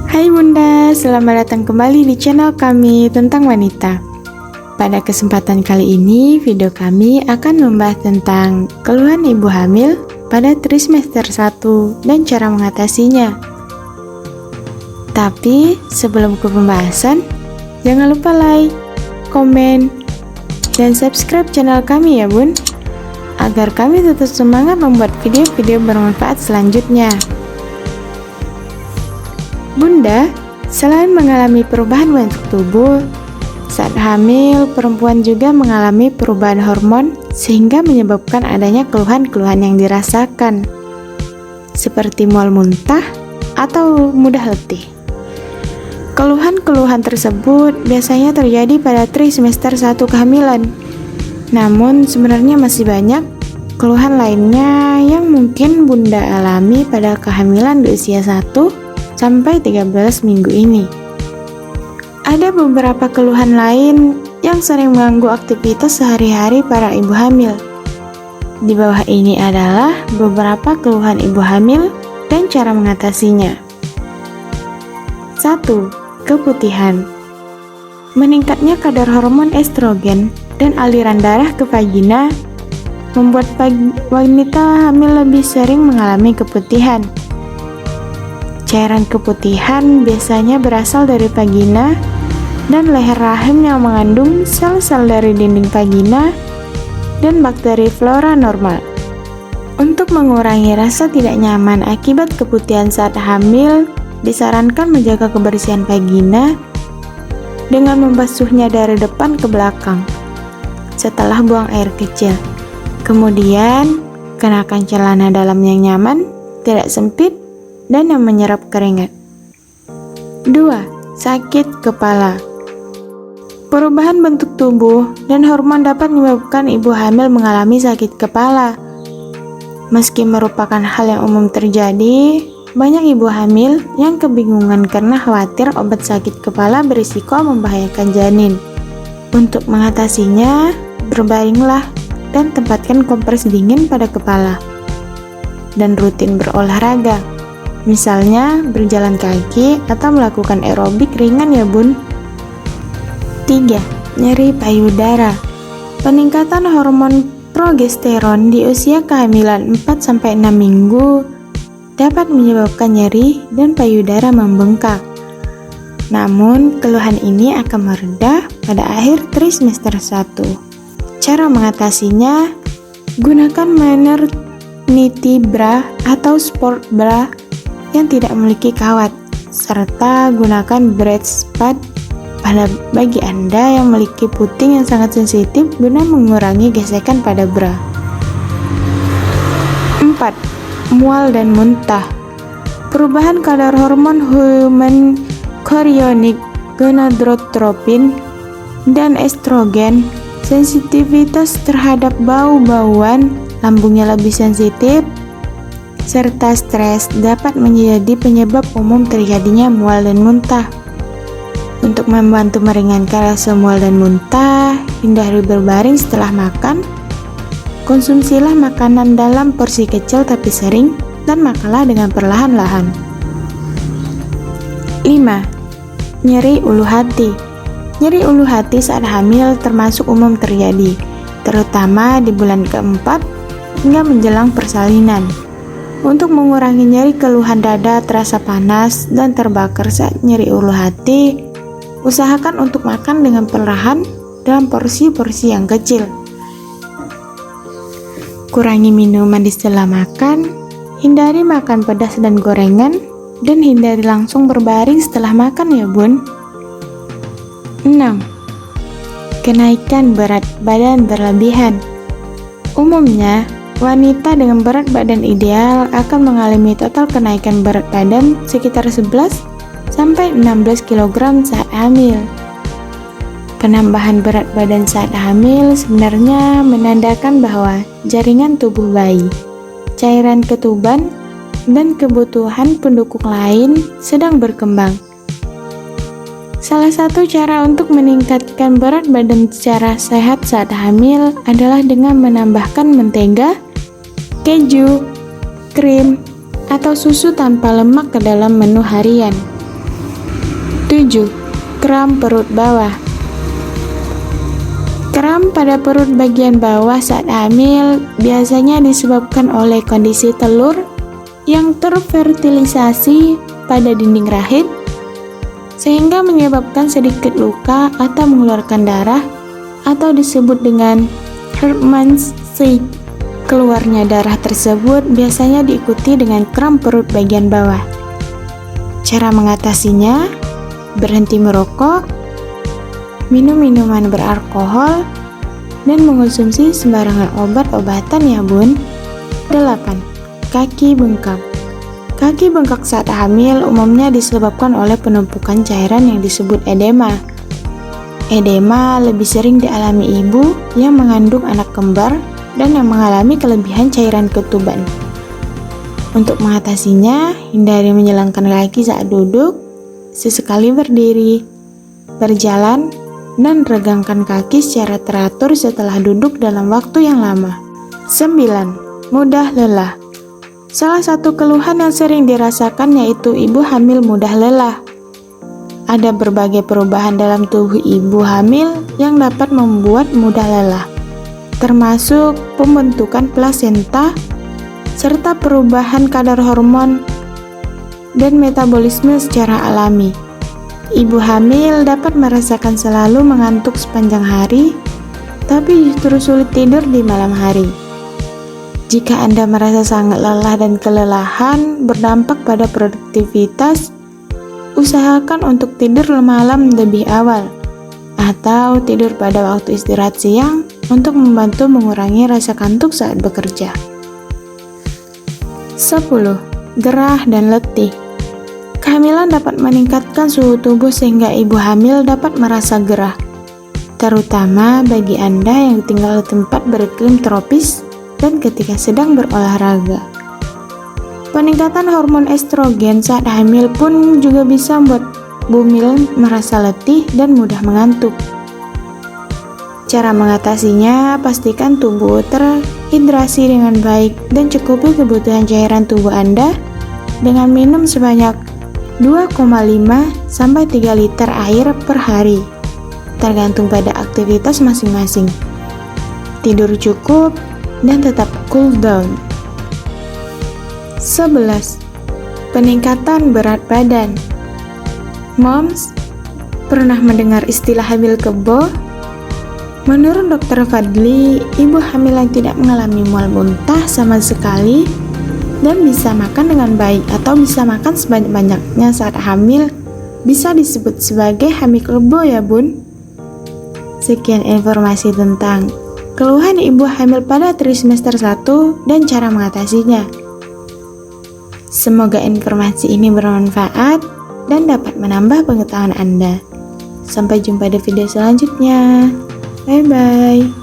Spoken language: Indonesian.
Hai Bunda, selamat datang kembali di channel kami tentang wanita. Pada kesempatan kali ini, video kami akan membahas tentang keluhan ibu hamil pada trimester 1 dan cara mengatasinya. Tapi sebelum ke pembahasan, jangan lupa like, komen, dan subscribe channel kami ya Bun, agar kami tetap semangat membuat video-video bermanfaat selanjutnya. Bunda, selain mengalami perubahan bentuk tubuh, saat hamil, perempuan juga mengalami perubahan hormon sehingga menyebabkan adanya keluhan-keluhan yang dirasakan, seperti mual muntah atau mudah letih. Keluhan-keluhan tersebut biasanya terjadi pada trimester 1 kehamilan. Namun sebenarnya masih banyak keluhan lainnya yang mungkin Bunda alami pada kehamilan di usia 1 sampai 13 minggu ini. Ada beberapa keluhan lain yang sering mengganggu aktivitas sehari-hari para ibu hamil. Di bawah ini adalah beberapa keluhan ibu hamil dan cara mengatasinya. 1. Keputihan. Meningkatnya kadar hormon estrogen dan aliran darah ke vagina membuat wanita hamil lebih sering mengalami keputihan. Cairan keputihan biasanya berasal dari vagina dan leher rahim yang mengandung sel-sel dari dinding vagina dan bakteri flora normal. Untuk mengurangi rasa tidak nyaman akibat keputihan saat hamil, disarankan menjaga kebersihan vagina dengan membasuhnya dari depan ke belakang setelah buang air kecil. Kemudian, kenakan celana dalam yang nyaman, tidak sempit, dan yang menyerap keringat. 2. Sakit kepala. Perubahan bentuk tubuh dan hormon dapat menyebabkan ibu hamil mengalami sakit kepala. Meski merupakan hal yang umum terjadi, banyak ibu hamil yang kebingungan karena khawatir obat sakit kepala berisiko membahayakan janin. Untuk mengatasinya, berbaringlah dan tempatkan kompres dingin pada kepala. Dan rutin berolahraga. Misalnya berjalan kaki atau melakukan aerobik ringan ya Bun. 3. Nyeri payudara. Peningkatan hormon progesteron di usia kehamilan 4-6 minggu dapat menyebabkan nyeri dan payudara membengkak. Namun, keluhan ini akan mereda pada akhir trimester 1. Cara mengatasinya, gunakan maternity bra atau sport bra yang tidak memiliki kawat, serta gunakan breast pad pada bagi Anda yang memiliki puting yang sangat sensitif guna mengurangi gesekan pada bra. 4. Mual dan muntah. Perubahan kadar hormon human chorionic, gonadotropin, dan estrogen, sensitivitas terhadap bau-bauan, lambungnya lebih sensitif, serta stres dapat menjadi penyebab umum terjadinya mual dan muntah. Untuk membantu meringankan rasa mual dan muntah, hindari berbaring setelah makan. Konsumsilah makanan dalam porsi kecil tapi sering, dan makanlah dengan perlahan-lahan. 5. Nyeri ulu hati. Nyeri ulu hati saat hamil termasuk umum terjadi, terutama di bulan keempat hingga menjelang persalinan. Untuk mengurangi nyeri keluhan dada terasa panas dan terbakar saat nyeri ulu hati, usahakan untuk makan dengan perlahan dalam porsi-porsi yang kecil. Kurangi minuman di setelah makan, hindari makan pedas dan gorengan, dan hindari langsung berbaring setelah makan ya Bun. 6. Kenaikan berat badan berlebihan. Umumnya, wanita dengan berat badan ideal akan mengalami total kenaikan berat badan sekitar 11-16 kg saat hamil. Penambahan berat badan saat hamil sebenarnya menandakan bahwa jaringan tubuh bayi, cairan ketuban, dan kebutuhan pendukung lain sedang berkembang. Salah satu cara untuk meningkatkan berat badan secara sehat saat hamil adalah dengan menambahkan mentega, keju, krim, atau susu tanpa lemak ke dalam menu harian. 7. Kram perut bawah. Kram pada perut bagian bawah saat hamil biasanya disebabkan oleh kondisi telur yang terfertilisasi pada dinding rahim, sehingga menyebabkan sedikit luka atau mengeluarkan darah, atau disebut dengan Heermann's cyst. Keluarnya darah tersebut biasanya diikuti dengan kram perut bagian bawah. Cara mengatasinya: berhenti merokok, minum minuman beralkohol, dan mengonsumsi sembarangan obat-obatan ya bun. 8. Kaki bengkak. Kaki bengkak saat hamil umumnya disebabkan oleh penumpukan cairan yang disebut edema. Edema lebih sering dialami ibu yang mengandung anak kembar dan yang mengalami kelebihan cairan ketuban. Untuk mengatasinya, hindari menyilangkan kaki saat duduk, sesekali berdiri, berjalan, dan regangkan kaki secara teratur setelah duduk dalam waktu yang lama. 9. Mudah lelah. Salah satu keluhan yang sering dirasakan yaitu ibu hamil mudah lelah. Ada berbagai perubahan dalam tubuh ibu hamil yang dapat membuat mudah lelah, termasuk pembentukan plasenta, serta perubahan kadar hormon dan metabolisme secara alami. Ibu hamil dapat merasakan selalu mengantuk sepanjang hari, tapi justru sulit tidur di malam hari. Jika Anda merasa sangat lelah dan kelelahan berdampak pada produktivitas, usahakan untuk tidur malam lebih awal, atau tidur pada waktu istirahat siang untuk membantu mengurangi rasa kantuk saat bekerja. 10. Gerah dan letih. Kehamilan dapat meningkatkan suhu tubuh sehingga ibu hamil dapat merasa gerah, terutama bagi Anda yang tinggal di tempat beriklim tropis dan ketika sedang berolahraga. Peningkatan hormon estrogen saat hamil pun juga bisa membuat bumil merasa letih dan mudah mengantuk. Cara mengatasinya, pastikan tubuh terhidrasi dengan baik dan cukupi kebutuhan cairan tubuh Anda dengan minum sebanyak 2,5 sampai 3 liter air per hari, tergantung pada aktivitas masing-masing. Tidur cukup dan tetap cool down. 11. Peningkatan berat badan. Moms, pernah mendengar istilah hamil kebo? Menurut Dr. Fadli, ibu hamil yang tidak mengalami mual muntah sama sekali dan bisa makan dengan baik atau bisa makan sebanyak-banyaknya saat hamil bisa disebut sebagai hamil kebo ya bun. Sekian informasi tentang keluhan ibu hamil pada trimester 1 dan cara mengatasinya. Semoga informasi ini bermanfaat dan dapat menambah pengetahuan Anda. Sampai jumpa di video selanjutnya. Bye-bye.